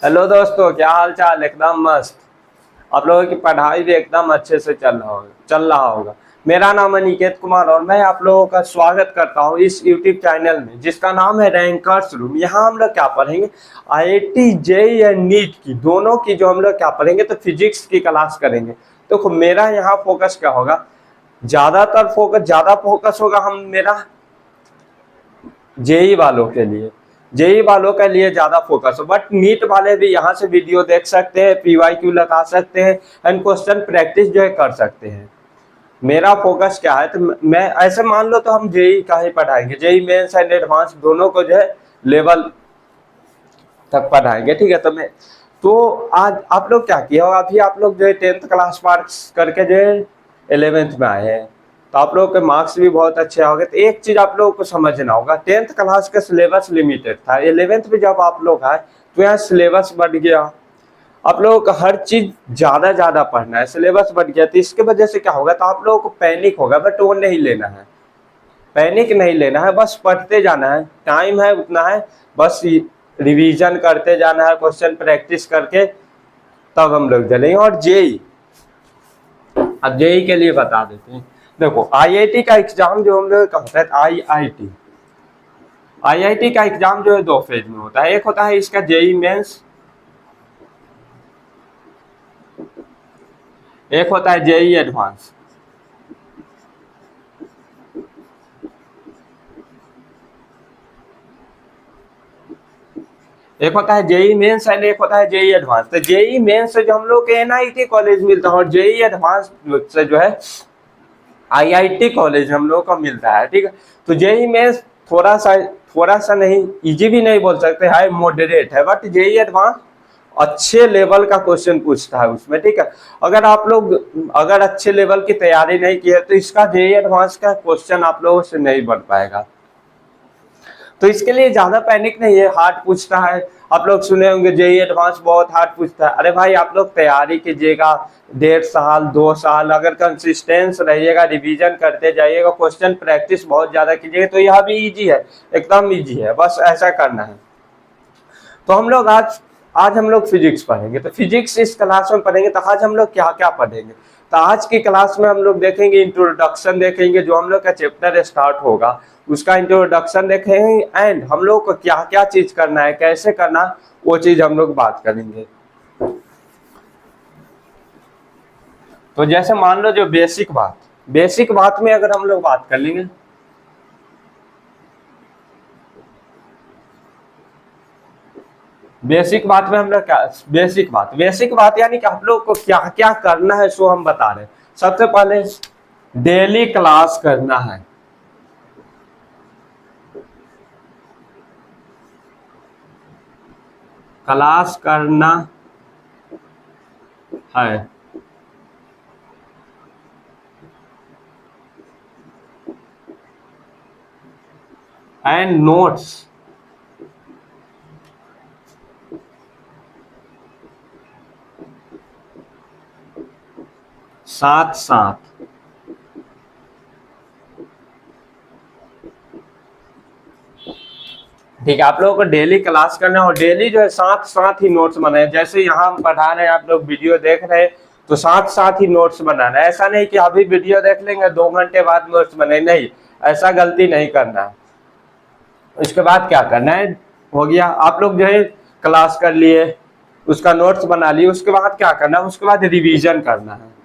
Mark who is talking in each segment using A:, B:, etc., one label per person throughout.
A: Hello दोस्तों, क्या हाल चाल। एकदम मस्त। आप लोगों की पढ़ाई भी एकदम अच्छे से चल रहा होगा। मेरा नाम है निकेत कुमार और मैं आप लोगों का स्वागत करता हूं इस यूट्यूब चैनल में जिसका नाम है रैंकर्स रूम। यहाँ हम लोग क्या पढ़ेंगे, आईआईटी जेईई एंड नीट की दोनों की जो हम लोग क्या पढ़ेंगे, तो फिजिक्स की क्लास करेंगे। तो मेरा यहाँ फोकस क्या होगा, ज्यादा फोकस होगा हम मेरा जेई वालों के लिए। जेई वालों के लिए ज्यादा फोकस हो, बट नीट वाले भी यहाँ से वीडियो देख सकते हैं, पीवाईक्यू लगा सकते हैं एंड क्वेश्चन प्रैक्टिस जो है कर सकते हैं। मेरा फोकस क्या है, तो मैं ऐसे मान लो तो हम जेई का ही पढ़ाएंगे, जेई मेंस एंड एडवांस दोनों को जो है लेवल तक पढ़ाएंगे। ठीक है, तो आज आप लोग क्या किया हो, अभी आप लोग जो है 10th क्लास पास करके जो है 11th में आए हैं, तो आप लोगों के मार्क्स भी बहुत अच्छे हो गए। तो एक चीज आप लोगों को समझना होगा, 10th क्लास का सिलेबस लिमिटेड था, 11th में जब आप लोग आए तो यहाँ सिलेबस बढ़ गया। आप लोगों को हर चीज ज्यादा ज्यादा पढ़ना है, सिलेबस बढ़ गया, तो इसके वजह से क्या होगा, तो आप लोगों को पैनिक होगा, बट वो नहीं लेना है। पैनिक नहीं लेना है, बस पढ़ते जाना है, टाइम है उतना है, बस रिवीजन करते जाना है, क्वेश्चन प्रैक्टिस करके तब हम लोग चलेंगे। और जेई, अब जेई के लिए बता देते हैं। देखो, आईआईटी का एग्जाम जो हम लोग कहते हैं, आईआईटी का एग्जाम जो है 2 फेज में होता है। एक होता है इसका जेई मेंस, एक होता है जेई एडवांस। एक होता है जेई मेंस एंड एक होता है जेई एडवांस। तो जेई मेंस से जो हम लोग के एनआईटी कॉलेज मिलता है, और जेई एडवांस से जो है आईआईटी कॉलेज हम लोग को मिलता है। ठीक है, तो जेई मेंस थोड़ा सा नहीं, इजी भी नहीं बोल सकते, हाई मॉडरेट है, बट जेई एडवांस अच्छे लेवल का क्वेश्चन पूछता है उसमें। ठीक है, अगर अच्छे लेवल की तैयारी नहीं की है तो इसका जेई एडवांस का क्वेश्चन आप लोगों से नहीं बन पाएगा। तो इसके लिए ज्यादा पैनिक नहीं है, हार्ड पूछता है। आप लोग सुने होंगे जेई एडवांस बहुत हार्ड पूछता है। अरे भाई, आप लोग तैयारी कीजिएगा 1.5 साल 2 साल, अगर कंसिस्टेंस रहिएगा, रिवीजन करते जाइएगा, क्वेश्चन प्रैक्टिस बहुत ज्यादा कीजिएगा, तो यह भी इजी है, एकदम इजी है, बस ऐसा करना है। तो हम लोग आज हम लोग फिजिक्स पढ़ेंगे। तो फिजिक्स इस क्लास में पढ़ेंगे, तो आज हम लोग क्या क्या पढ़ेंगे, तो आज की क्लास में हम लोग देखेंगे इंट्रोडक्शन, देखेंगे जो हम लोग का चैप्टर स्टार्ट होगा उसका इंट्रोडक्शन देखेंगे, एंड हम लोग को क्या क्या चीज करना है, कैसे करना, वो चीज हम लोग बात करेंगे। तो जैसे मान लो जो बेसिक बात में अगर हम लोग बात कर लेंगे, बेसिक बात में हम लोग क्या, बेसिक बात यानी कि आप लोग को क्या क्या करना है सो हम बता रहे हैं। सबसे पहले डेली क्लास करना है, क्लास करना है, एंड नोट्स साथ साथ। ठीक है, आप लोगों को डेली क्लास करना है और डेली जो है साथ साथ ही नोट्स बनाए। जैसे यहाँ हम पढ़ा रहे हैं, आप लोग वीडियो देख रहे हैं, तो साथ साथ ही नोट्स बनाना है। ऐसा नहीं कि अभी वीडियो देख लेंगे 2 घंटे बाद नोट्स बने, नहीं, ऐसा गलती नहीं करना है। उसके बाद क्या करना है, हो गया आप लोग जो है क्लास कर लिए, उसका नोट्स बना लिए, उसके बाद क्या करना है, उसके बाद रिवीजन करना है,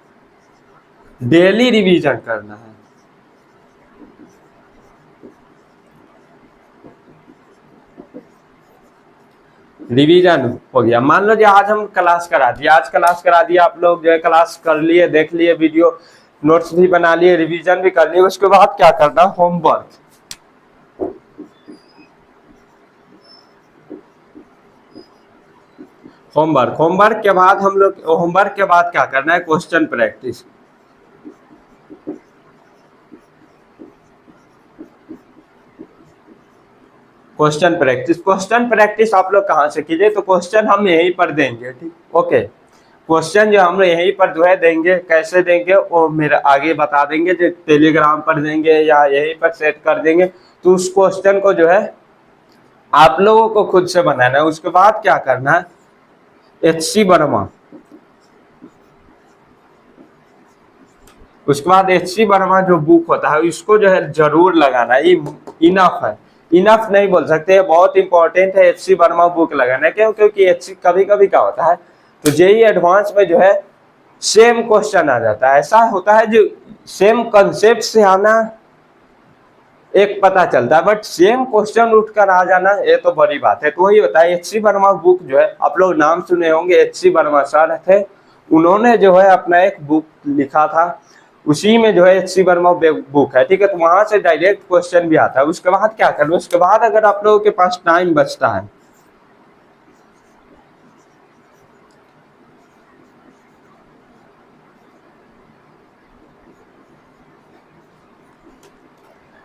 A: डेली रिवीजन करना है। रिवीजन हो गया। मान लो जो आज हम क्लास करा दिया, आप लोग जो है क्लास कर लिए, देख लिए वीडियो, नोट्स भी बना लिए, रिवीजन भी कर लिए। उसके बाद क्या करना, होमवर्क। होमवर्क के बाद हम लोग, होमवर्क के बाद क्या करना है, क्वेश्चन प्रैक्टिस। क्वेश्चन प्रैक्टिस आप लोग कहाँ से कीजिए, तो क्वेश्चन हम यहीं पर देंगे। ठीक, ओके, क्वेश्चन जो हम यहीं पर जो है देंगे, कैसे देंगे वो मेरा आगे बता देंगे, जो टेलीग्राम पर देंगे या यहीं पर सेट कर देंगे। तो उस क्वेश्चन को जो है आप लोगों को खुद से बनाना है। उसके बाद क्या करना है, HC वर्मा, उसके बाद HC वर्मा जो बुक होता है इसको जो है जरूर लगाना, ये इनफ है, इनफ नहीं बोल सकते, बहुत इंपॉर्टेंट है HC वर्मा बुक लगाना। क्यों? क्योंकि HC कभी कभी क्या होता है, तो जेई एडवांस में जो है सेम क्वेश्चन आ जाता है, ऐसा होता है जो सेम कंसेप्ट से आना एक पता चलता है, बट सेम क्वेश्चन उठकर आ जाना ये तो बड़ी बात है। तो वही होता है, HC वर्मा बुक जो है, आप लोग नाम सुने होंगे, HC वर्मा सर थे, उन्होंने जो है अपना एक बुक लिखा था, उसी में जो है HC वर्मा बुक है, ठीक है। तो वहां से डायरेक्ट क्वेश्चन भी आता है। उसके बाद क्या करो, उसके बाद अगर आप लोगों के पास टाइम बचता है,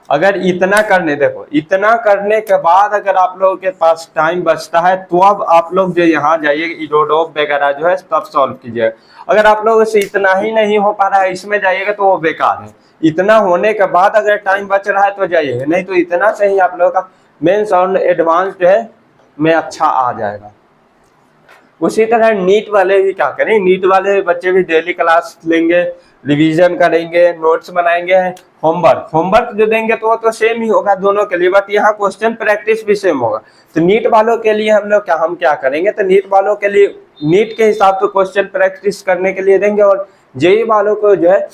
A: अगर इतना करने, देखो इतना करने के बाद अगर आप लोगों के पास टाइम बचता है तो अब आप लोग जो यहाँ जाइए इडोडोप वगैरह जो है तब सॉल्व कीजिए। अगर आप लोगों से इतना ही नहीं हो पा रहा है इसमें जाइएगा तो वो बेकार है। इतना होने के बाद अगर टाइम बच रहा है तो जाइए, नहीं तो इतना से ही आप लोगों का मेंस और एडवांस जो है में अच्छा आ जाएगा। उसी तरह नीट वाले भी क्या करें, नीट वाले बच्चे भी डेली क्लास लेंगे, रिवीजन करेंगे, नोट्स बनाएंगे, होमवर्क जो देंगे तो वो तो सेम ही होगा दोनों के लिए, बट यहाँ क्वेश्चन प्रैक्टिस भी सेम होगा। तो नीट वालों के लिए हम क्या करेंगे, तो नीट वालों के लिए नीट के हिसाब से क्वेश्चन प्रैक्टिस करने के लिए देंगे, और जेई वालों को जो है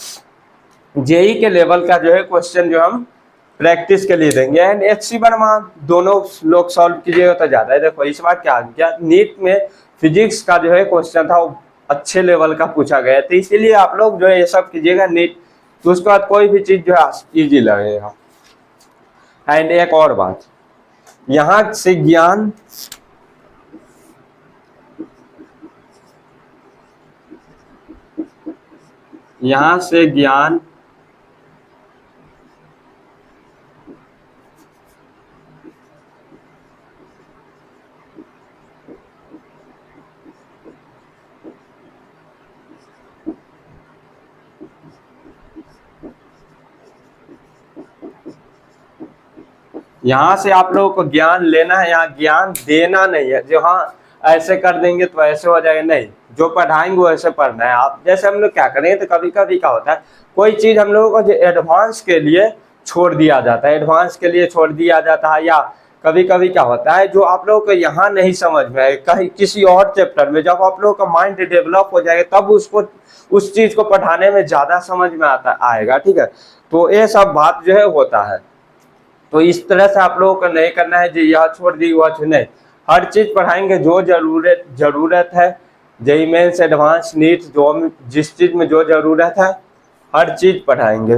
A: जेई के लेवल का जो है क्वेश्चन जो हम प्रैक्टिस के लिए देंगे। एंड HC वर्मा दोनों लोग सॉल्व कीजिएगा तो ज्यादा है। देखो इस बार क्या नीट में फिजिक्स का जो है क्वेश्चन था वो अच्छे लेवल का पूछा गया, तो इसीलिए आप लोग जो है ये सब कीजिएगा नीट, तो उसके बाद कोई भी चीज जो है इजी लगेगा। एंड एक और बात, यहाँ से ज्ञान यहाँ से ज्ञान यहाँ से आप लोगों को ज्ञान लेना है, यहाँ ज्ञान देना नहीं है। जो हाँ ऐसे कर देंगे तो ऐसे हो जाएगा, नहीं, जो पढ़ाएंगे वो ऐसे पढ़ना है। आप जैसे हम लोग क्या करेंगे, तो कभी कभी क्या होता है कोई चीज हम लोगों को जो एडवांस के लिए छोड़ दिया जाता है, एडवांस के लिए छोड़ दिया जाता है, या कभी कभी क्या होता है जो आप लोगों को यहाँ नहीं समझ में आए कहीं किसी और चैप्टर में, जब आप लोगों का माइंड डेवलप हो जाएगा तब उसको उस चीज को पढ़ाने में ज्यादा समझ में आएगा, ठीक है। तो ये सब बात जो है होता है। तो इस तरह से आप लोगों को नहीं करना है जी यह छोड़ दी वह छोड़, नहीं, हर चीज पढ़ाएंगे जो जरूरत है, जेईई मेंस एडवांस नीट जो जिस चीज में जो जरूरत है हर चीज पढ़ाएंगे।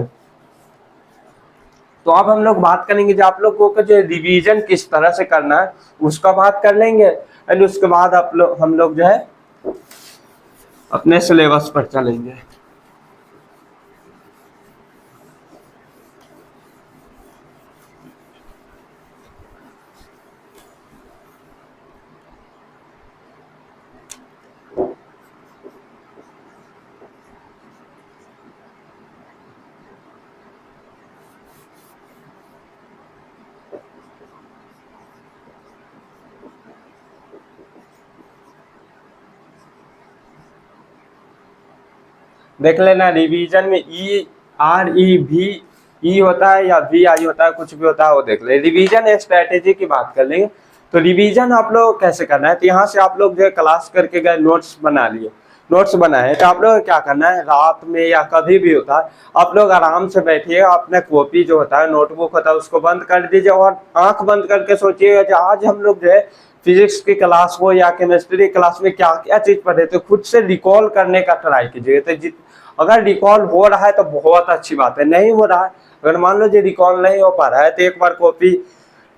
A: तो अब हम लोग बात करेंगे जो आप लोगों को जो रिवीजन किस तरह से करना है उसका बात कर लेंगे, एंड उसके बाद हम लोग जो है अपने सिलेबस पर चलेंगे। देख लेना रिवीजन में ई होता है या VI होता है, कुछ भी होता है वो देख ले। रिवीजन स्ट्रेटेजी की बात कर लेंगे, तो रिवीजन आप लोग कैसे करना है, तो यहाँ से आप लोग जो है क्लास करके गए, नोट्स बना लिए, नोट्स बनाए, तो आप लोग क्या करना है रात में या कभी भी होता है आप लोग आराम से बैठिएगा, अपने कॉपी जो होता है नोटबुक होता है उसको बंद कर दीजिए, और आंख बंद करके सोचिएगा कि आज हम लोग जो है फिजिक्स की क्लास हो या केमिस्ट्री क्लास में क्या क्या चीज पढ़े, तो खुद से रिकॉल करने का ट्राई कीजिए। तो अगर रिकॉल हो रहा है तो बहुत अच्छी बात है, नहीं हो रहा है, अगर मान लो जी रिकॉल नहीं हो पा रहा है तो एक बार कॉपी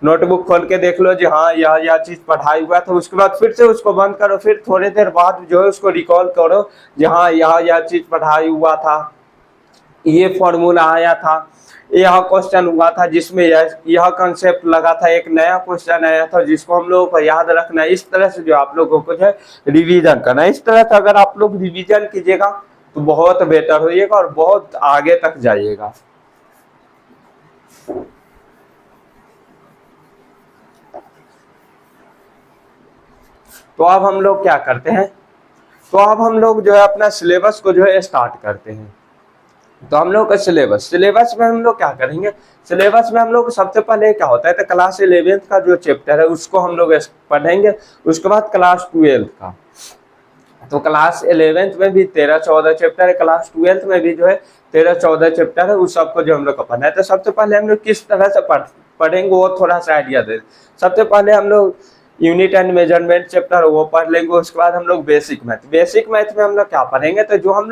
A: नोटबुक खोल के देख लो जी हाँ यह चीज पढ़ाई हुआ, तो उसके बाद फिर से उसको बंद करो, फिर थोड़ी देर बाद जो है उसको रिकॉल करो जी हाँ यह चीज पढ़ाई हुआ था, ये फॉर्मूला आया था, यह क्वेश्चन हुआ था जिसमें यह कंसेप्ट लगा था, एक नया क्वेश्चन आया था जिसको हम लोगों को याद रखना है। इस तरह से जो आप लोगों को जो है रिवीजन करना है, इस तरह से अगर आप लोग रिवीजन कीजिएगा तो बहुत बेटर होइएगा और बहुत आगे तक जाइएगा। तो अब हम लोग क्या करते हैं, तो अब हम लोग जो है अपना सिलेबस को जो है स्टार्ट करते हैं। तो हम लोग का सिलेबस में हम लोग क्या करेंगे, सिलेबस में हम लोग सबसे पहले क्या होता है तो क्लास 11th का जो चैप्टर है उसको हम लोग पढ़ेंगे। उसके बाद क्लास 12th का, तो क्लास 11th में भी 13-14 चैप्टर है, क्लास 12th में भी जो है 13-14 चैप्टर है, उस सबको जो हम लोग को पढ़ना है। तो सबसे पहले हम लोग किस तरह से पढ़ेंगे वो थोड़ा सा आइडिया दे। सबसे पहले हम लोग यूनिट एंड मेजरमेंट चैप्टर वो पढ़ लेंगे। उसके बाद हम लोग बेसिक मैथ में हम लोग क्या पढ़ेंगे, तो जो हम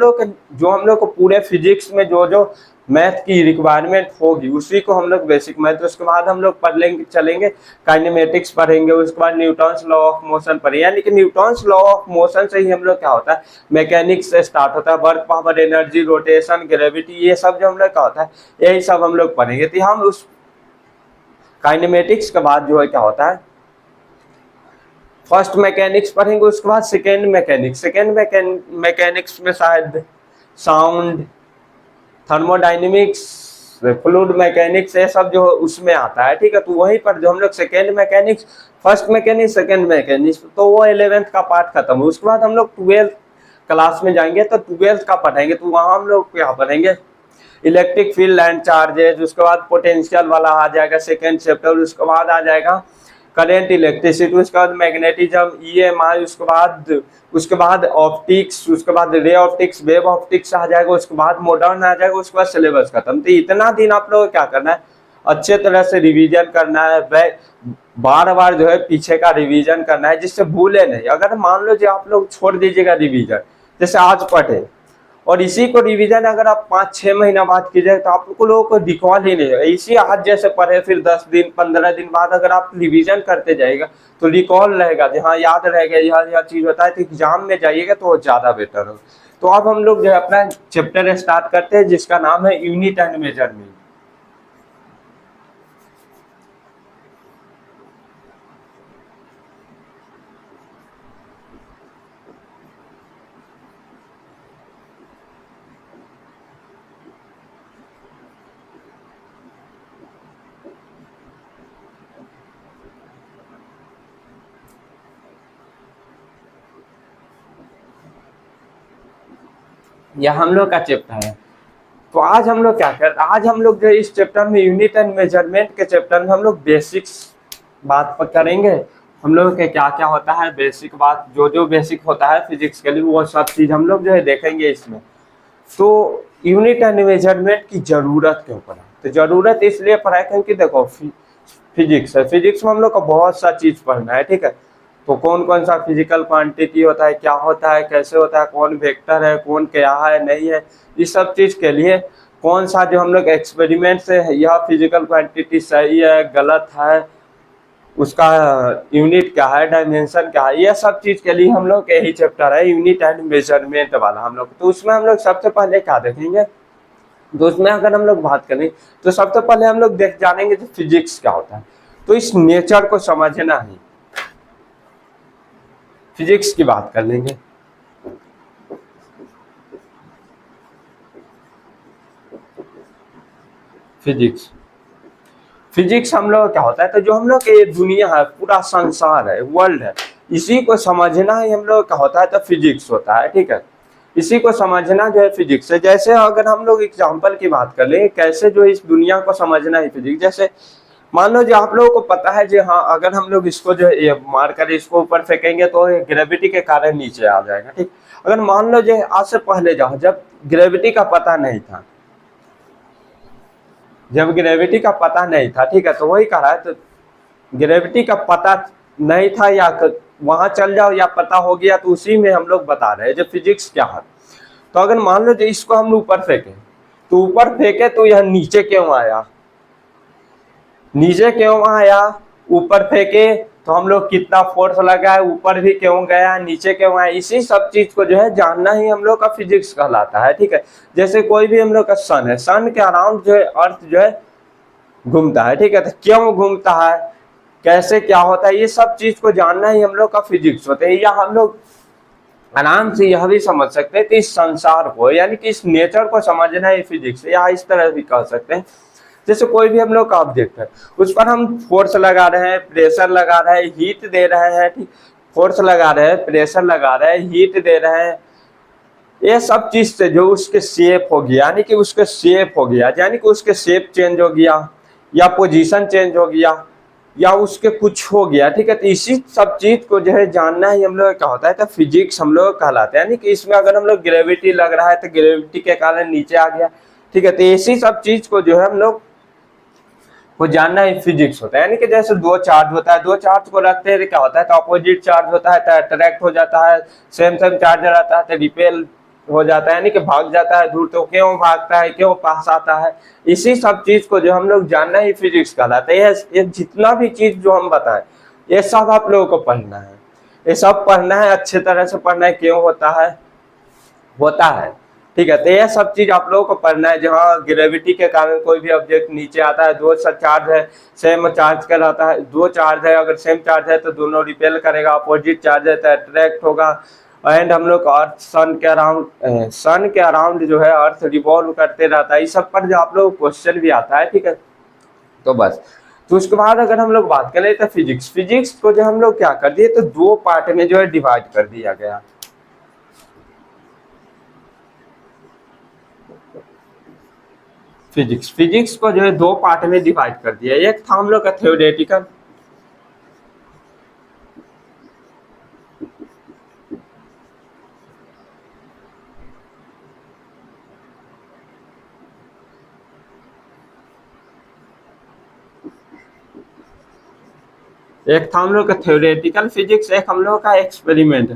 A: लोग को पूरे फिजिक्स में जो मैथ की रिक्वायरमेंट होगी उसी को हम लोग बेसिक मैथ। उसके बाद हम लोग पढ़ लेंगे चलेंगे काइनेमेटिक्स पढ़ेंगे। उसके बाद न्यूटन्स लॉ ऑफ मोशन पढ़ेंगे, यानी कि न्यूटन्स लॉ ऑफ मोशन से ही हम लोग क्या होता है मैकेनिक्स से स्टार्ट होता है, work power energy rotation gravity, ये सब जो हम लोग क्या होता है यही सब हम लोग पढ़ेंगे। तो हम उस काइनेमेटिक्स के बाद जो है क्या होता है फर्स्ट मैकेनिक्स पढ़ेंगे। उसके बाद सेकेंड मैकेनिक्स में शायद साउंड, थर्मोडाइनमिक्स, फ्लूइड मैकेनिक्स ये सब जो उसमें आता है, ठीक है। तो वहीं पर जो हम लोग second mechanics, first mechanics, second mechanics, तो वो 11th का पार्ट खत्म है। उसके बाद हम लोग 12th क्लास में जाएंगे तो 12th का पढ़ेंगे। तो वहाँ हम लोग क्या पढ़ेंगे इलेक्ट्रिक फील्ड एंड चार्जेज। उसके बाद पोटेंशियल वाला आ जाएगा सेकेंड चैप्टर। उसके बाद आ जाएगा करंट इलेक्ट्रिसिटी, उसके बाद मैग्नेटिज्म, EMI, उसके बाद ऑप्टिक्स, उसके बाद रे ऑप्टिक्स, वेव ऑप्टिक्स आ जाएगा। उसके बाद मॉडर्न आ जाएगा। उसके बाद सिलेबस खत्म। तो इतना दिन आप लोग क्या करना है अच्छे तरह से रिवीजन करना है, बार बार जो है पीछे का रिवीजन करना है जिससे भूले नहीं। अगर मान लो जो आप लोग छोड़ दीजिएगा रिवीजन, जैसे आज पढ़े और इसी को रिवीजन अगर आप 5-6 महीना बाद कीजिए तो आप लोगों को रिकॉल ही नहीं होगा। इसी आज जैसे पढ़े फिर 10 दिन 15 दिन बाद अगर आप रिवीजन करते जाइएगा तो रिकॉल रहेगा, हाँ याद रहेगा, यह चीज होता है। तो एग्जाम में जाइएगा तो ज्यादा बेटर हो। तो अब हम लोग जो है अपना चैप्टर स्टार्ट करते हैं जिसका नाम है यूनिट एंड मेजरमेंट। यह हम लोग का चैप्टर है। तो आज हम लोग क्या कर, आज हम लोग जो इस चैप्टर में यूनिट एंड मेजरमेंट के चैप्टर में हम लोग बेसिक्स बात पर करेंगे। हम लोग के क्या क्या होता है बेसिक बात, जो बेसिक होता है फिजिक्स के लिए वो सब चीज हम लोग जो है देखेंगे इसमें। तो यूनिट एंड मेजरमेंट की जरूरत क्यों पड़ा, तो जरूरत इसलिए पड़ा है क्योंकि देखो फिजिक्स है, फिजिक्स में हम लोग को बहुत सा चीज पढ़ना है, ठीक है। तो कौन कौन सा फिजिकल क्वांटिटी होता है, क्या होता है, कैसे होता है, कौन वेक्टर है, कौन क्या है नहीं है, इस सब चीज के लिए कौन सा जो हम लोग एक्सपेरिमेंट से यह फिजिकल क्वांटिटी सही है गलत है, उसका यूनिट क्या है, डायमेंशन क्या है, यह सब चीज के लिए हम लोग यही चैप्टर है यूनिट एंड मेजरमेंट वाला हम लोग। तो उसमें हम लोग सबसे पहले क्या देखेंगे, तो उसमें अगर हम लोग बात करें तो सबसे पहले हम लोग देख जानेंगे जो फिजिक्स क्या होता है। तो इस नेचर को समझना ही फिजिक्स की बात कर लेंगे। फिजिक्स हम लोग क्या होता है, तो जो हम लोग ये दुनिया है, पूरा संसार है, वर्ल्ड है, इसी को समझना ही हम लोग क्या होता है तो फिजिक्स होता है, ठीक है। इसी को समझना जो है फिजिक्स है। जैसे अगर हम लोग एग्जांपल की बात कर ले कैसे जो इस दुनिया को समझना है फिजिक्स, जैसे मान लो जो आप लोगों को पता है जो हाँ अगर हम लोग इसको जो है मार कर इसको ऊपर फेंकेंगे तो ग्रेविटी के कारण नीचे आ जाएगा, ठीक। अगर मान लो जो आज से पहले जाओ जब ग्रेविटी का पता नहीं था, जब ग्रेविटी का पता नहीं था, ठीक है, तो वही कह रहा है तो ग्रेविटी का पता नहीं था या वहां चल जाओ या पता हो गया, तो उसी में हम लोग बता रहे हैं जो फिजिक्स क्या है। तो अगर मान लो जो इसको हम ऊपर फेंके तो ऊपर फेंके तो यह नीचे क्यों आया, नीचे क्यों आया, ऊपर फेंके तो हम लोग कितना फोर्स लगाए, ऊपर भी क्यों गया, नीचे क्यों आया, इसी सब चीज को जो है जानना ही हम लोग का फिजिक्स कहलाता है, ठीक है। जैसे कोई भी हम लोग का सन है, सन के अराउंड जो है अर्थ जो है घूमता है, ठीक है, तो क्यों घूमता है, कैसे क्या होता है, ये सब चीज को जानना ही हम लोग का फिजिक्स होता है। या हम लोग आराम से यह भी समझ सकते हैं कि इस संसार को यानी कि इस नेचर को समझना ही फिजिक्स है, या इस तरह भी कह सकते हैं जैसे कोई भी हम लोग ऑब्जेक्ट है उस पर हम फोर्स लगा रहे हैं, प्रेशर लगा रहे हैं, हीट दे रहे हैं, ठीक, फोर्स लगा रहे हैं, प्रेशर लगा रहे हैं, हीट दे रहे हैं, ये सब चीज से जो उसके शेप हो गया, यानी कि उसके शेप हो गया, यानी कि उसके शेप चेंज हो गया या पोजीशन चेंज हो गया या उसके कुछ हो गया, ठीक है। तो इसी सब चीज को जो है जानना ही हम लोग क्या होता है, तो फिजिक्स हम लोग कहलाते हैं। यानी कि इसमें अगर हम लोग ग्रेविटी लग रहा है तो ग्रेविटी के कारण नीचे आ गया, ठीक है। तो इसी सब चीज को जो है हम लोग को जानना ही फिजिक्स होता है। यानी कि जैसे दो चार्ज होता है, दो चार्ज को रखते हैं तो क्या होता है, तो अपोजिट चार्ज होता है तो अट्रैक्ट हो जाता है, सेम सेम चार्ज रहता है तो रिपेल हो जाता है, यानी कि भाग जाता है दूर। तो क्यों भागता है, क्यों पास आता है, इसी सब चीज को जो हम लोग जानना ही फिजिक्स कहलाते हैं। ये जितना भी चीज जो हम बताएं ये सब आप लोगों को पढ़ना है, ये सब पढ़ना है, अच्छे तरह से पढ़ना है, क्यों होता है, ठीक है। तो ये सब चीज आप लोगों को पढ़ना है। जहाँ ग्रेविटी के कारण कोई भी ऑब्जेक्ट नीचे आता है, दो चार्ज है, सेम चार्ज का रहता है, दो चार्ज है, अगर सेम चार्ज है तो दोनों रिपेल करेगा, अपोजिट चार्ज है तो अट्रैक्ट होगा। एंड हम लोग अर्थ सन के अराउंड जो है अर्थ रिवॉल्व करते रहता है। इस सब पर जो आप लोग क्वेश्चन भी आता है, ठीक है। तो बस, तो उसके बाद अगर हम लोग बात करें तो फिजिक्स को जो हम लोग क्या कर दिए, तो दो पार्ट में जो है डिवाइड कर दिया गया। फिजिक्स को जो है दो पार्ट में डिवाइड कर दिया। एक था हम लोग का थ्योरेटिकल, एक था हम लोग का थ्योरेटिकल फिजिक्स, एक हम लोग का एक्सपेरिमेंट।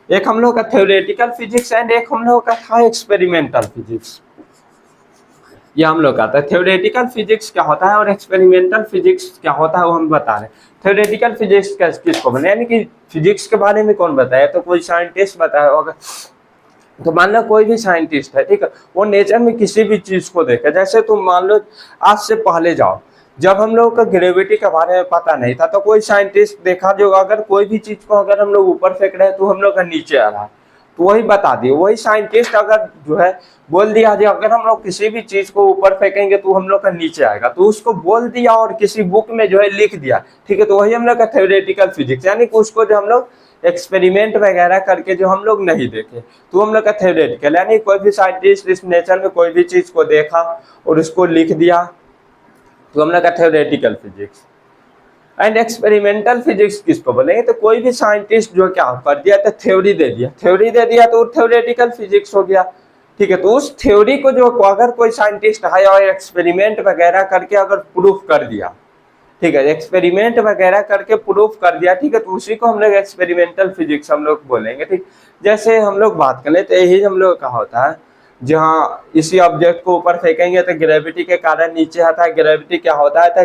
A: एक हम लोग का थ्योरेटिकल फिजिक्स एंड एक हम लोग का था एक्सपेरिमेंटल फिजिक्स। ये हम लोग का था। थ्योरेटिकल फिजिक्स क्या होता है और एक्सपेरिमेंटल फिजिक्स क्या होता है वो हम बता रहे हैं। थ्योरेटिकल फिजिक्स किसको बने, यानी कि फिजिक्स के बारे में कौन बताया, तो कोई साइंटिस्ट बताया होगा। तो मान लो कोई भी साइंटिस्ट है, ठीक है, वो नेचर में किसी भी चीज को देखे। जैसे तुम मान लो आज से पहले जाओ, जब हम लोग का ग्रेविटी के बारे में पता नहीं था, तो कोई साइंटिस्ट देखा जो अगर कोई भी चीज को अगर हम लोग ऊपर फेंक रहे हैं तो हम लोग का नीचे आ रहा है, तो वही बता दिए। वही साइंटिस्ट अगर जो है बोल दिया जी अगर हम लोग किसी भी चीज को ऊपर फेंकेंगे तो हम लोग का नीचे आएगा, तो उसको बोल दिया और किसी बुक में जो है लिख दिया, ठीक है। तो वही हम लोग का थ्योरेटिकल फिजिक्स, यानी कि उसको जो हम लोग एक्सपेरिमेंट वगैरह करके जो हम लोग नहीं देखे, तो हम लोग का थ्योरेटिकल। यानी कोई भी साइंटिस्ट इस नेचर में कोई भी चीज को देखा और उसको लिख दिया, तो हम लोग का theoretical physics. And experimental physics किसको बोलेंगे, तो कोई भी साइंटिस्ट जो क्या कर दिया, तो थ्योरी दे दिया तो थ्योरेटिकल फिजिक्स हो गया, ठीक है। तो उस थ्योरी को जो अगर कोई साइंटिस्ट है और एक्सपेरिमेंट वगैरह करके अगर प्रूफ कर दिया, ठीक है, एक्सपेरिमेंट वगैरह करके प्रूफ कर दिया, ठीक है, तो उसी को हम लोग एक्सपेरिमेंटल फिजिक्स हम लोग बोलेंगे, ठीक। जैसे हम लोग बात करें तो यही हम लोग का होता है, जहाँ इसी ऑब्जेक्ट को ऊपर फेंकेंगे तो ग्रेविटी के कारण नीचे आता है। ग्रेविटी क्या होता है, तो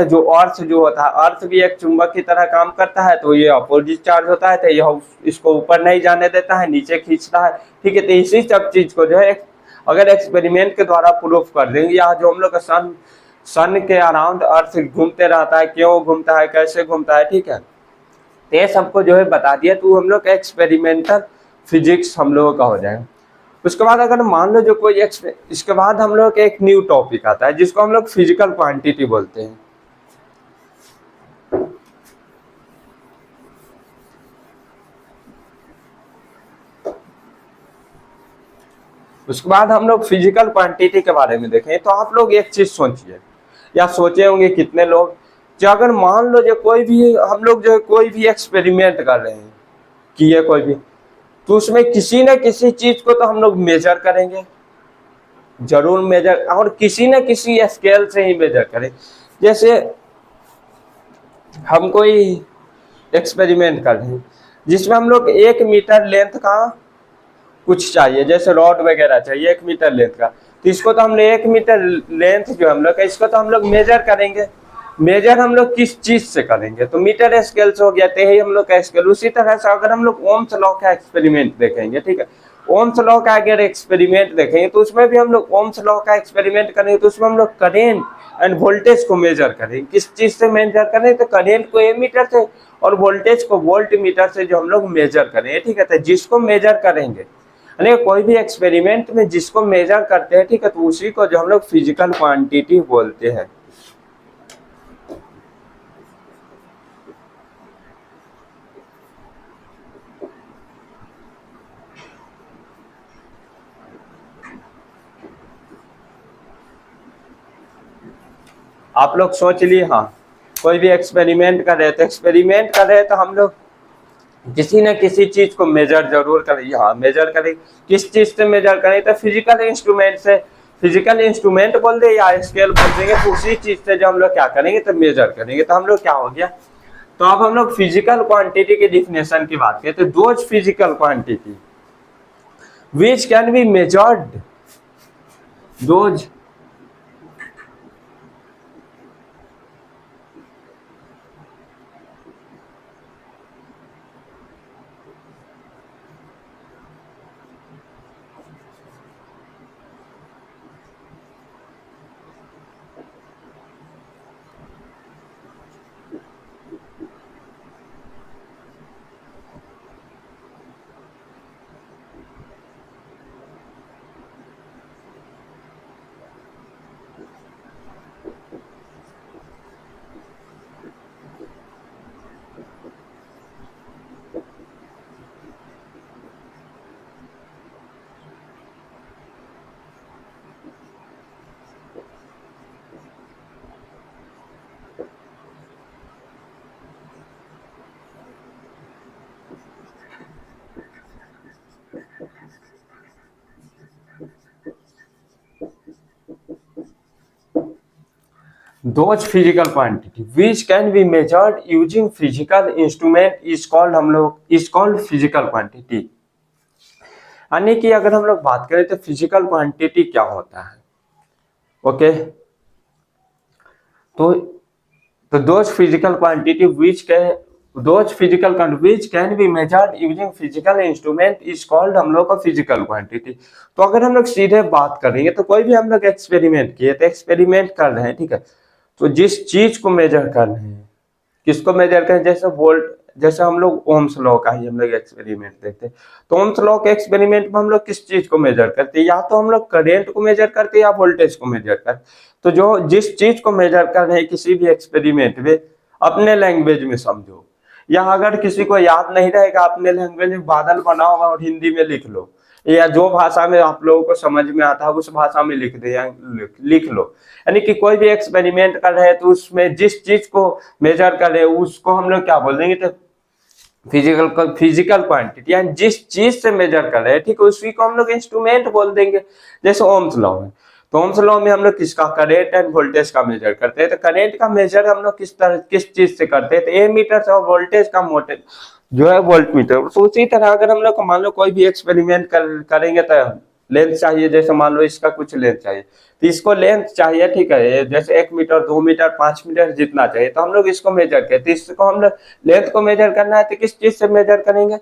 A: जो अर्थ जो होता है, अर्थ भी एक चुंबक की तरह काम करता है, तो ये अपोजिट चार्ज होता है, तो यह इसको ऊपर नहीं जाने देता है, नीचे खींचता है, ठीक है। तो इसी सब चीज को जो है अगर एक्सपेरिमेंट के द्वारा प्रूफ कर देंगे, या जो हम लोग का सन के अराउंड अर्थ घूमते रहता है, क्यों घूमता है, कैसे घूमता है, ठीक है, तो ये सबको जो है बता दिया, तो हम लोग का एक्सपेरिमेंटल फिजिक्स हम लोगों का हो जाएगा। उसके बाद अगर मान लो जो कोई इसके बाद हम लोग एक न्यू टॉपिक आता है जिसको हम लोग फिजिकल क्वांटिटी बोलते हैं। उसके बाद हम लोग फिजिकल क्वांटिटी के बारे में देखें। तो आप लोग एक चीज सोचिए या सोचे होंगे कितने लोग, जो अगर मान लो जो कोई भी हम लोग जो कोई भी एक्सपेरिमेंट कर रहे हैं, किए कोई भी, तो उसमें किसी न किसी चीज को तो हम लोग मेजर करेंगे, जरूर मेजर, और किसी न किसी स्केल से ही मेजर करें। जैसे हम कोई एक्सपेरिमेंट कर रहे हैं जिसमें हम लोग 1 मीटर लेंथ का कुछ चाहिए, जैसे रॉड वगैरह चाहिए 1 मीटर लेंथ का, तो इसको तो हमने 1 मीटर लेंथ जो हम लोग इसको तो हम लोग मेजर करेंगे। मेजर हम लोग किस चीज से करेंगे, तो मीटर स्केल से हो गया, तो यही हम लोग का स्केल। उसी तरह से अगर हम लोग ओम्स लॉ का एक्सपेरिमेंट देखेंगे, ठीक है, ओम्स लॉ का अगर एक्सपेरिमेंट देखेंगे तो उसमें भी हम लोग ओम्स लॉ का एक्सपेरिमेंट करेंगे, तो उसमें हम लोग करेंट एंड वोल्टेज को मेजर करेंगे। किस चीज से मेजर करें, तो करेंट को एमीटर से और वोल्टेज को वोल्ट मीटर से जो हम लोग मेजर करें, ठीक है। तो जिसको मेजर करेंगे यानी कोई भी एक्सपेरिमेंट में जिसको मेजर करते हैं, ठीक है, तो उसी को जो हम लोग फिजिकल क्वांटिटी बोलते हैं। आप लोग सोच लिए, हाँ, कोई भी एक्सपेरिमेंट कर रहे तो हम लोग किसी न किसी चीज को मेजर जरूर करें। हाँ, मेजर करें, किस चीज से मेजर करें, तो फिजिकल इंस्ट्रूमेंट से। फिजिकल इंस्ट्रूमेंट बोल दे या स्केल बोल देंगे, तो उसी चीज से जो हम लोग क्या करेंगे, तो मेजर करेंगे। तो हम लोग क्या हो गया, तो अब हम लोग फिजिकल क्वांटिटी की डिफिनेशन की बात करें, तो those physical quantity which can be measured, those those physical quantity which can be measured using physical instrument is called, हम लोग is called physical quantity। यानी कि अगर हम लोग बात करें तो फिजिकल क्वांटिटी क्या होता है, ओके। तो those physical quantity which can be measured using physical instrument is called, हम लोग का फिजिकल क्वांटिटी। तो अगर हम लोग सीधे बात करेंगे, तो कोई भी हम लोग एक्सपेरिमेंट किए, तो एक्सपेरिमेंट कर रहे हैं, ठीक है, तो जिस चीज को मेजर कर रहे हैं, किसको मेजर करें, जैसे वोल्ट, जैसे हम लोग ओम्स लॉ का ही हम लोग एक्सपेरिमेंट देखते हैं, तो ओम्स लॉ के एक्सपेरिमेंट में हम लोग किस चीज को मेजर करते हैं, या तो हम लोग करंट को मेजर करते हैं या वोल्टेज को मेजर करते। तो जो जिस चीज को मेजर कर रहे हैं किसी भी एक्सपेरिमेंट में, अपने लैंग्वेज में समझो, या अगर किसी को याद नहीं रहेगा, अपने लैंग्वेज में बादल बनाओ और हिंदी में लिख लो, या जो भाषा में आप लोगों को समझ में आता है उस भाषा में लिख दे या लिख लो। यानी कि कोई भी एक्सपेरिमेंट कर रहे हैं, तो उसमें जिस चीज को मेजर कर रहे हैं उसको हम लोग क्या बोल देंगे, तो फिजिकल क्वांटिटी, यानी जिस चीज से मेजर कर रहे हैं, ठीक है, उसी को हम लोग इंस्ट्रूमेंट बोल देंगे। जैसे ओम्स लॉ है, तो ओम्स लॉ में हम लोग किसका, करंट एंड वोल्टेज का मेजर करते हैं। तो करंट का मेजर हम लोग किस चीज से करते हैं, तो एमीटर से, और वोल्टेज का मोटर जो है वोल्ट मीटर। तो उसी तरह अगर हम लोग मान लो कोई भी एक्सपेरिमेंट करेंगे, तो लेंथ चाहिए, जैसे मान लो इसका कुछ लेंथ चाहिए, तो इसको लेंथ चाहिए, ठीक है, जैसे 1 मीटर 2 मीटर 5 मीटर जितना चाहिए, तो हम लोग इसको मेजर करते, तो इसको हम लोग लेंथ को मेजर करना है, तो किस चीज से मेजर करेंगे,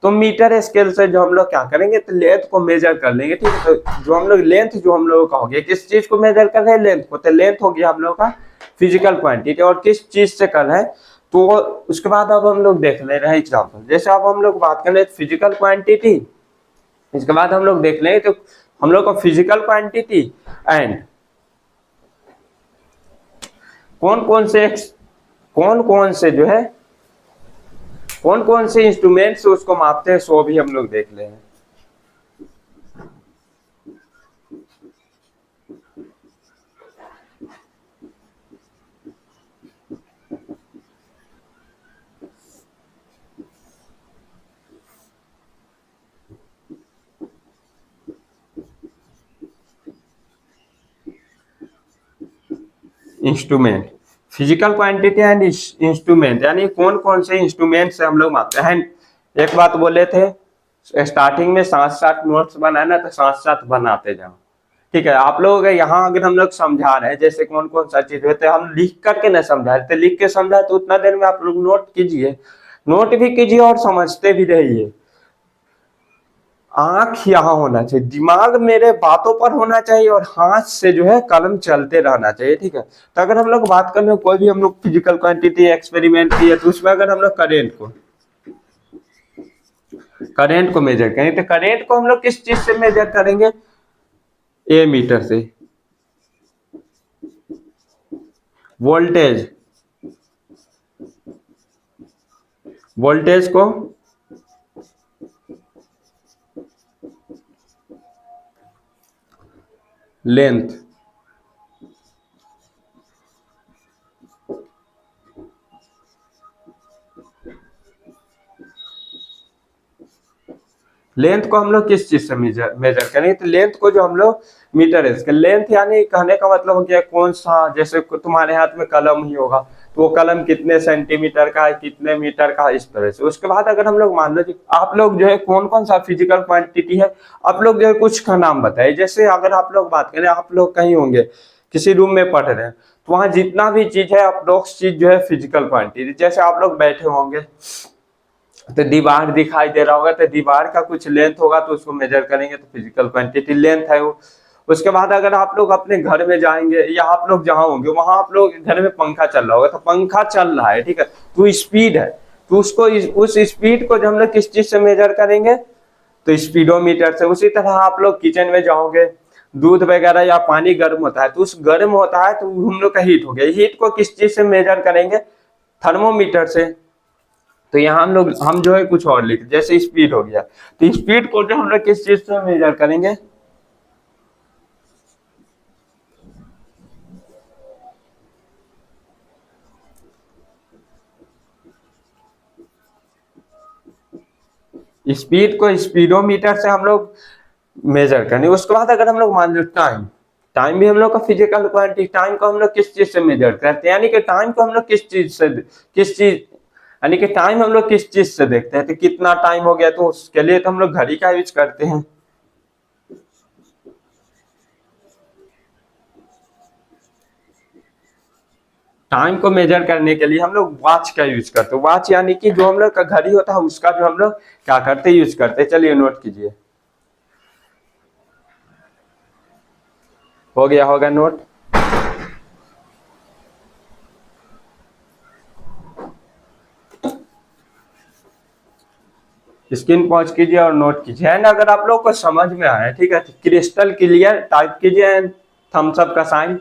A: तो मीटर स्केल से जो हम लोग क्या करेंगे, तो लेंथ को मेजर कर लेंगे, ठीक है। तो जो हम लोग लेंथ जो हम लोगों का हो गया, किस चीज को मेजर कर रहे हैं, लेंथ को, तो लेंथ हो गया हम लोग का फिजिकल क्वांटिटी। और किस चीज से कर रहे हैं, तो उसके बाद अब हम लोग देख ले रहे हैं एग्जाम्पल। जैसे अब हम लोग बात कर रहे हैं फिजिकल क्वांटिटी, इसके बाद हम लोग देख लेंगे तो हम लोग का फिजिकल क्वांटिटी एंड कौन कौन से इंस्ट्रूमेंट से उसको मापते हैं, सो भी हम लोग देख लेंगे। Instrument, physical quantity and instrument, यानी कौन कौन से इंस्ट्रूमेंट से हम लोग मापते हैं। एक बात बोले थे स्टार्टिंग में, साथ साथ नोट्स बनाना, तो साथ साथ बनाते जाओ, ठीक है। आप लोग यहाँ अगर हम लोग समझा रहे हैं, जैसे कौन कौन सा चीज होते हैं, हम लिख करके नहीं समझा रहे थे, लिख के समझा तो उतना देर में आप लोग नोट कीजिए, नोट भी कीजिए और समझते भी रहिए। आंख यहाँ होना चाहिए, दिमाग मेरे बातों पर होना चाहिए, और हाथ से जो है कलम चलते रहना चाहिए, ठीक है। तो अगर हम लोग बात कर रहे हैं कोई भी हम लोग फिजिकल क्वांटिटी एक्सपेरिमेंट की है, तो उसमें अगर हम लोग करंट को मेजर करें, तो करंट को हम लोग किस चीज से मेजर करेंगे? ए मीटर से। वोल्टेज, वोल्टेज को लेंथ, लेंथ को हम लोग किस चीज से मेजर करें? तो लेंथ को जो हम लोग मीटर है, लेंथ यानी कहने का मतलब हो गया कौन सा, जैसे तुम्हारे हाथ में कलम ही होगा तो वो कलम कितने सेंटीमीटर का है, कितने मीटर का, इस तरह से। उसके बाद अगर हम लोग मान लो आप लोग जो है कौन कौन सा फिजिकल क्वांटिटी है, आप लोग जो है कुछ का नाम बताए। जैसे अगर आप लोग बात करें, आप लोग कहीं होंगे किसी रूम में पढ़ रहे हैं, तो वहां जितना भी चीज है अप्रोक्स चीज जो है फिजिकल क्वांटिटी। जैसे आप लोग बैठे होंगे तो दीवार दिखाई दे रहा होगा, तो दीवार का कुछ लेंथ होगा तो उसको मेजर करेंगे, तो फिजिकल क्वांटिटी लेंथ है वो। उसके बाद अगर आप लोग अपने घर में जाएंगे या आप लोग जहां होंगे वहां आप लोग घर में पंखा चल रहा होगा, तो पंखा चल रहा है, ठीक है, तो स्पीड है, तो उसको उस स्पीड को जो हम लोग किस चीज से मेजर करेंगे? तो स्पीडोमीटर से। उसी तरह आप लोग किचन में जाओगे, दूध वगैरह या पानी गर्म होता है, तो उस गर्म होता है तो हम लोग का हीट हो गया, हीट को किस चीज से मेजर करेंगे? थर्मोमीटर से। तो यहाँ हम जो है कुछ और लिख, जैसे स्पीड हो गया, तो स्पीड को जो हम लोग किस चीज से मेजर करेंगे? स्पीड को स्पीडोमीटर से हम लोग मेजर करेंगे। उसके बाद अगर हम लोग मान लो टाइम, टाइम भी हम लोग का फिजिकल क्वांटिटी, टाइम को हम लोग किस चीज से मेजर करते हैं? यानी कि टाइम को हम लोग किस चीज यानी कि टाइम हम लोग किस चीज से देखते हैं? तो कितना टाइम हो गया, तो उसके लिए तो हम लोग घड़ी का यूज करते हैं। टाइम को मेजर करने के लिए हम लोग वॉच का यूज करते हैं। वॉच यानी कि जो हम लोग का घड़ी होता है उसका जो हम लोग क्या करते हैं? यूज करते हैं। चलिए नोट कीजिए, हो गया होगा नोट। स्क्रीन पॉज कीजिए और नोट कीजिए। एंड अगर आप लोग को समझ में आया, ठीक है, क्रिस्टल क्लियर टाइप कीजिए एंड थम्स अप का साइन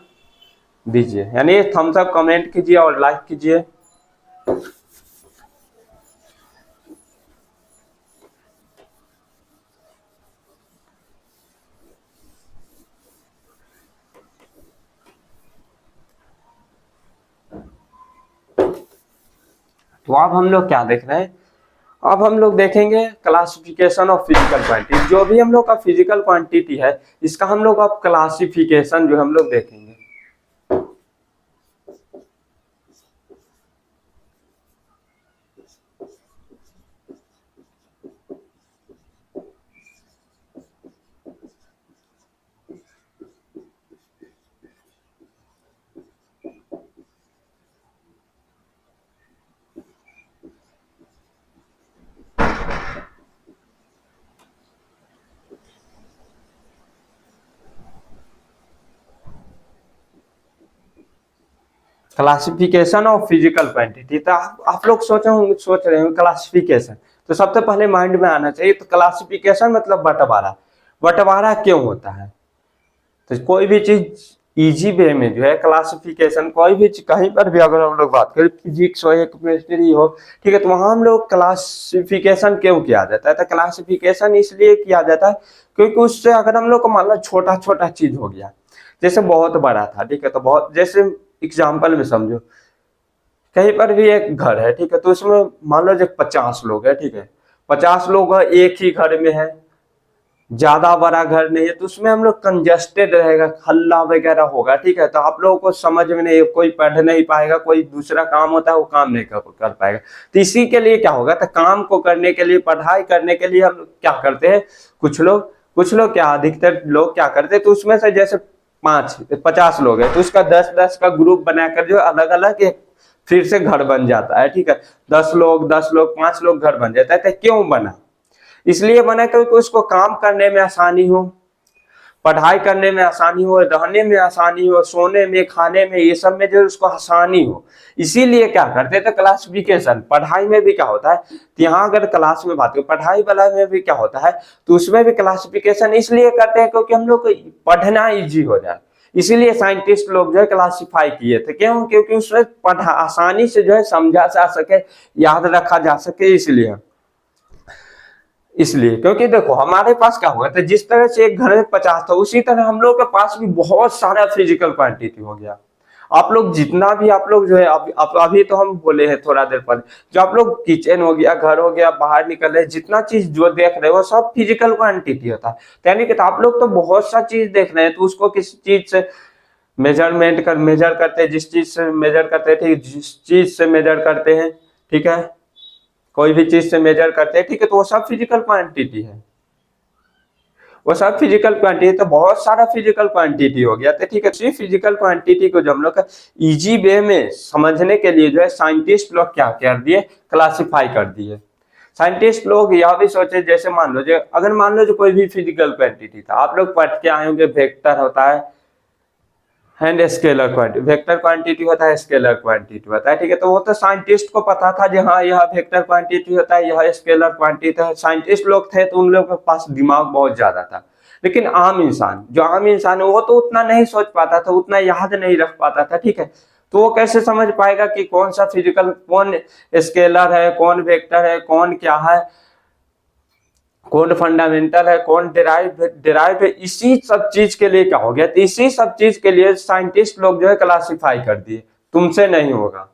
A: दीजिए, यानी थम्स अप कमेंट कीजिए और लाइक कीजिए। तो अब हम लोग क्या देख रहे हैं? अब हम लोग देखेंगे क्लासिफिकेशन ऑफ फिजिकल क्वांटिटी। जो भी हम लोग का फिजिकल क्वांटिटी है, इसका हम लोग अब क्लासिफिकेशन जो हम लोग देखेंगे। Classification of physical quantity. तो आप लोग सोच रहे होंगे क्लासिफिकेशन, तो सबसे पहले माइंड में आना चाहिए तो क्लासिफिकेशन मतलब बंटवारा। बंटवारा क्यों होता है? तो कोई भी चीज इजी वे में जो है क्लासिफिकेशन, कोई भी कहीं पर भी अगर हम लोग बात करें, फिजिक्स हो या केमिस्ट्री हो, ठीक है, तो वहां हम लोग क्लासिफिकेशन क्यों किया जाता है? तो क्लासिफिकेशन इसलिए किया जाता है क्योंकि उससे अगर हम लोग को मान लो छोटा छोटा चीज हो गया, जैसे बहुत बड़ा था, ठीक है, तो बहुत, जैसे एग्जाम्पल में समझो, कहीं पर भी एक घर है, ठीक है, तो उसमें मान लो जो 50 लोग है, ठीक है, 50 लोग एक ही घर में है, ज्यादा बड़ा घर नहीं है, तो उसमें हम लोग कंजस्टेड रहेगा, हल्ला वगैरह होगा, ठीक है, तो आप लोगों को समझ में नहीं, कोई पढ़ नहीं पाएगा, कोई दूसरा काम होता है वो काम नहीं कर पाएगा। तो इसी के लिए क्या होगा? तो काम को करने के लिए, पढ़ाई करने के लिए हम क्या करते हैं? कुछ लोग क्या, अधिकतर लोग क्या करते हैं, तो उसमें से जैसे 50 लोग है तो उसका 10-10 का ग्रुप बनाकर जो अलग अलग फिर से घर बन जाता है, ठीक है, 10 लोग 5 लोग घर बन जाता है। तो क्यों बना? इसलिए बना क्योंकि उसको काम करने में आसानी हो। पढ़ाई करने में आसानी हो, रहने में आसानी हो, सोने में, खाने में, ये सब में जो उसको आसानी हो। इसीलिए क्या करते थे क्लासिफिकेशन। पढ़ाई में भी क्या होता है, तो यहाँ अगर क्लास में बात करें, पढ़ाई वाला में भी क्या होता है, तो उसमें भी क्लासिफिकेशन इसलिए करते हैं क्योंकि हम लोग को पढ़ना इजी हो जाए। इसीलिए साइंटिस्ट लोग जो है क्लासिफाई किए थे। क्यों? क्योंकि उसमें पढ़ा आसानी से जो है समझा जा सके, याद रखा जा सके, इसलिए क्योंकि देखो हमारे पास क्या हुआ था, जिस तरह से एक घर में 50 था, उसी तरह हम लोग के पास भी बहुत सारा फिजिकल क्वांटिटी हो गया। आप लोग जितना भी आप लोग जो है अभी तो हम बोले हैं थोड़ा देर पहले, जो आप लोग किचन हो गया, घर हो गया, बाहर निकल रहे, जितना चीज जो देख रहे हो सब फिजिकल क्वांटिटी होता है। यानी कि आप लोग तो बहुत सा चीज देख रहे हैं, तो उसको किस चीज से मेजर करते हैं, जिस चीज से मेजर करते थे, जिस चीज से मेजर करते हैं, ठीक है, कोई भी चीज से मेजर करते हैं, ठीक है, तो वो सब फिजिकल क्वांटिटी है, वो सब फिजिकल क्वांटिटी। तो बहुत सारा फिजिकल क्वांटिटी हो गया, तो ठीक है, इसी फिजिकल क्वांटिटी को जब हम लोग इजी वे में समझने के लिए जो है साइंटिस्ट लोग क्या कर दिए, क्लासिफाई कर दिए। साइंटिस्ट लोग यह भी सोचे, जैसे मान लो जो अगर मान लो जो कोई भी फिजिकल क्वांटिटी था, आप लोग पढ़ के आए होंगे वेक्टर होता है and scalar quantity, vector quantity होता है, स्केलर क्वांटिटी होता है, ठीक है। तो वो तो साइंटिस्ट को पता था कि हाँ यह वेक्टर क्वांटिटी होता है, यह स्केलर क्वांटिटी है। साइंटिस्ट लोग थे तो उन लोगों के पास दिमाग बहुत ज्यादा था। लेकिन आम इंसान, जो आम इंसान है, वो तो उतना नहीं सोच पाता था, उतना याद नहीं रख पाता था, ठीक है। तो वो कैसे समझ पाएगा कि कौन सा फिजिकल, कौन स्केलर है, कौन वेक्टर है, कौन क्या है, कौन फंडामेंटल है, कौन डिराइव है। इसी सब चीज के लिए क्या हो गया, तो इसी सब चीज के लिए साइंटिस्ट लोग जो है क्लासिफाई कर दिए। तुमसे नहीं होगा,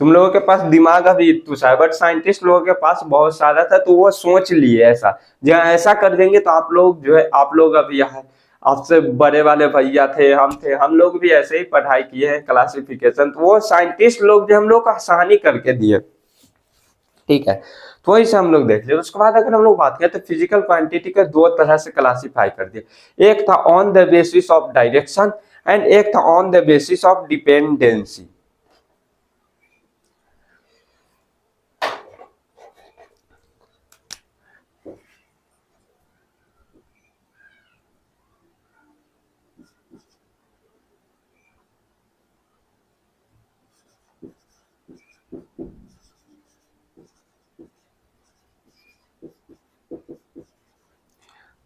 A: तुम लोगों के पास दिमाग अभी इतना सा है, बट साइंटिस्ट लोगों के पास बहुत सारा था, तो वो सोच लिए ऐसा, जहाँ ऐसा कर देंगे तो आप लोग जो है, आप लोग अभी यहाँ आपसे बड़े वाले भैया थे, हम लोग भी ऐसे ही पढ़ाई किए हैं क्लासिफिकेशन, तो वो साइंटिस्ट लोग जो हम लोग को आसानी करके दिए, ठीक है। तो वही से हम लोग देख लिया। उसके बाद अगर हम लोग बात करें तो फिजिकल क्वांटिटी को दो तरह से क्लासिफाई कर दिया। एक था on the basis of direction and एक था on the basis of dependency.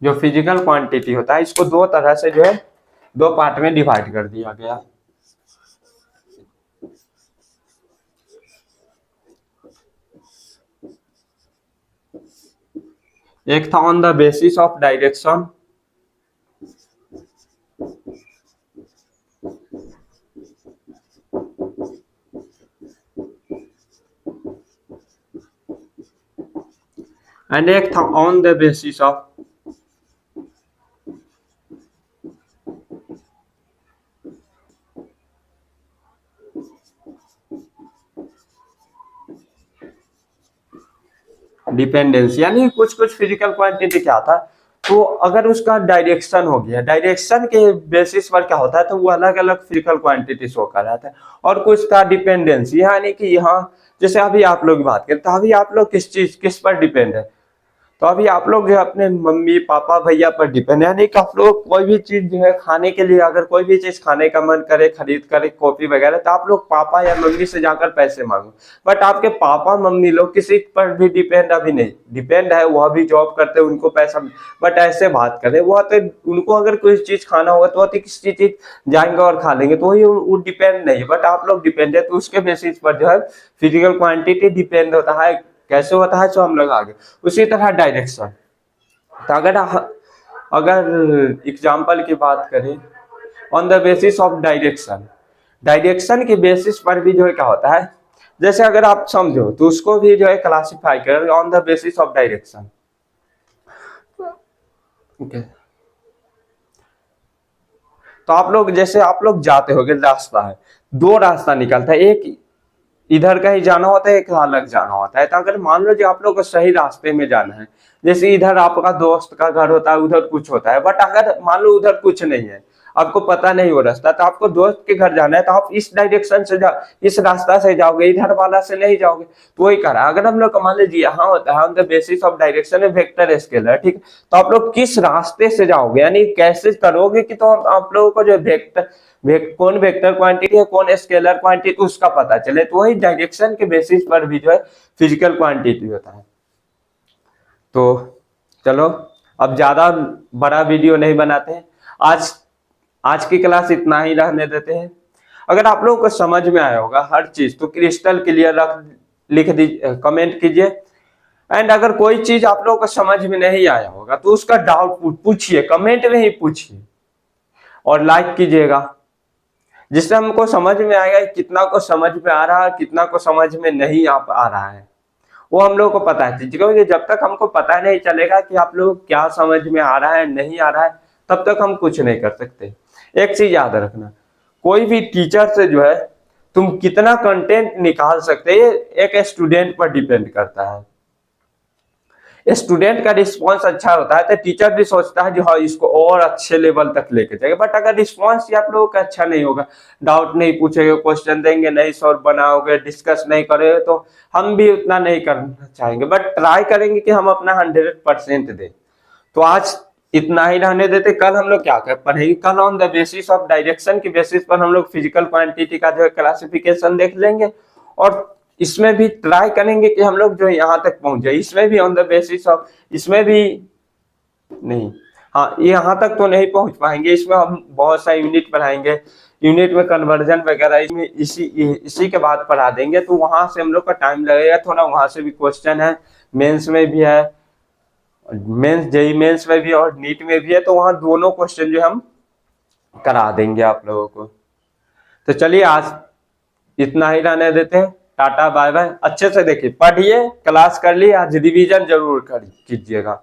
A: जो फिजिकल क्वांटिटी होता है, इसको दो तरह से जो है, दो पार्ट में डिवाइड कर दिया गया। एक था on the basis of direction and एक था on the basis of dependency. यानी कुछ कुछ फिजिकल क्वांटिटी क्या था, तो अगर उसका डायरेक्शन हो गया, डायरेक्शन के बेसिस पर क्या होता है, तो वो अलग अलग फिजिकल क्वांटिटी शो कर रहा था। और कुछ था डिपेंडेंसी, यानी कि यहाँ जैसे अभी आप लोग बात करें, तो अभी आप लोग किस पर डिपेंड है, तो अभी आप लोग जो अपने मम्मी पापा भैया पर डिपेंड है। यानी कि आप लोग कोई भी चीज जो है खाने के लिए, अगर कोई भी चीज खाने का मन करे, खरीद करे कॉफी वगैरह, तो आप लोग पापा या मम्मी से जाकर पैसे मांगो। बट आपके पापा मम्मी लोग किसी पर भी डिपेंड अभी नहीं, डिपेंड है, वह भी जॉब करते हैं, उनको पैसा। बट ऐसे बात करें, वो तो उनको अगर कोई चीज खाना होगा तो किसी चीज जाएंगे और खा लेंगे, तो वो डिपेंड नहीं है। बट आप लोग डिपेंड है, तो उसके बेसिस पर जो है फिजिकल क्वांटिटी डिपेंड होता है। कैसे होता है, जो हम लोग आगे उसी तरह डायरेक्शन। तो अगर एग्जाम्पल की बात करें, on the basis of direction, direction के बेसिस पर भी जो है क्या होता है, जैसे अगर आप समझो तो उसको भी जो है क्लासिफाई करें on the basis of direction. Okay, तो आप लोग जैसे आप लोग जाते होगे, रास्ता है, दो रास्ता निकलता है, एक इधर का ही जाना होता है, एक अलग जाना होता है। तो अगर मान लो जो आप लोग को सही रास्ते में जाना है, जैसे इधर आपका दोस्त का घर होता है, उधर कुछ होता है, बट अगर मान लो उधर कुछ नहीं है, आपको पता नहीं वो रास्ता, तो आपको दोस्त के घर जाना है तो आप इस डायरेक्शन से इस रास्ता से जाओगे, इधर वाला से नहीं जाओगे। तो वही करा, अगर हम लोग मान लीजिए यहाँ होता है on the basis of direction vector scalar, ठीक, तो आप लोग किस रास्ते से जाओगे, यानी कैसे करोगे कि तो आप लोगों को जो कौन वेक्टर क्वांटिटी है, कौन स्केलर क्वांटिटी, उसका पता चले। तो वही डायरेक्शन के बेसिस पर भी जो है फिजिकल क्वांटिटी होता है। तो चलो अब ज्यादा बड़ा वीडियो नहीं बनाते हैं, आज की क्लास इतना ही रहने देते हैं। अगर आप लोगों को समझ में आया होगा हर चीज तो क्रिस्टल क्लियर लिख दीजिए, कमेंट कीजिए। एंड अगर कोई चीज आप लोगों को समझ में नहीं आया होगा तो उसका डाउट पूछिए, कमेंट में ही पूछिए और लाइक कीजिएगा, जिससे हमको समझ में आएगा कितना को समझ में आ रहा है, कितना को समझ में नहीं आ रहा है, वो हम लोगों को पता है। क्योंकि जब तक हमको पता नहीं चलेगा कि आप लोग क्या समझ में आ रहा है नहीं आ रहा है, तब तक हम कुछ नहीं कर सकते। एक चीज याद रखना, कोई भी टीचर से जो है तुम कितना कंटेंट निकाल सकते हैं, एक स्टूडेंट पर डिपेंड करता है। स्टूडेंट का रिस्पांस अच्छा होता है तो टीचर भी सोचता है कि हाँ इसको और अच्छे लेवल तक लेके जाएगा। बट अगर रिस्पांस ही आप लोगों का अच्छा नहीं होगा, डाउट नहीं पूछेंगे, क्वेश्चन देंगे नहीं, सॉल्व बनाओगे, डिस्कस नहीं करेंगे, तो हम भी उतना नहीं करना चाहेंगे, बट ट्राई करेंगे कि हम अपना 100% दें। तो आज इतना ही रहने देते, कल हम लोग क्या पढ़ेंगे, कल on the basis of direction की बेसिस पर हम लोग फिजिकल क्वांटिटी का जो है क्लासिफिकेशन देख लेंगे, और इसमें भी ट्राई करेंगे कि हम लोग जो यहाँ तक पहुंच जाए। इसमें भी ऑन द बेसिस ऑफ, इसमें भी नहीं, हाँ यहाँ तक तो नहीं पहुंच पाएंगे, इसमें हम बहुत सा यूनिट पढ़ाएंगे, यूनिट में कन्वर्जन वगैरह इसमें इसी के बाद पढ़ा देंगे, तो वहां से हम लोग का टाइम लगेगा थोड़ा, वहां से भी क्वेश्चन है, मेंस में भी है, मेंस जेई मेंस में भी और नीट में भी है, तो वहां दोनों क्वेश्चन जो हम करा देंगे आप लोगों को। तो चलिए आज इतना ही रहने देते हैं, टाटा बाय बाय। अच्छे से देखिए, पढ़िए, क्लास कर लिए, आज रिवीजन जरूर कीजिएगा,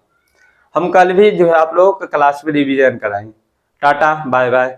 A: हम कल भी जो है आप लोगों को क्लास में रिवीजन कराएंगे। Tata bye bye.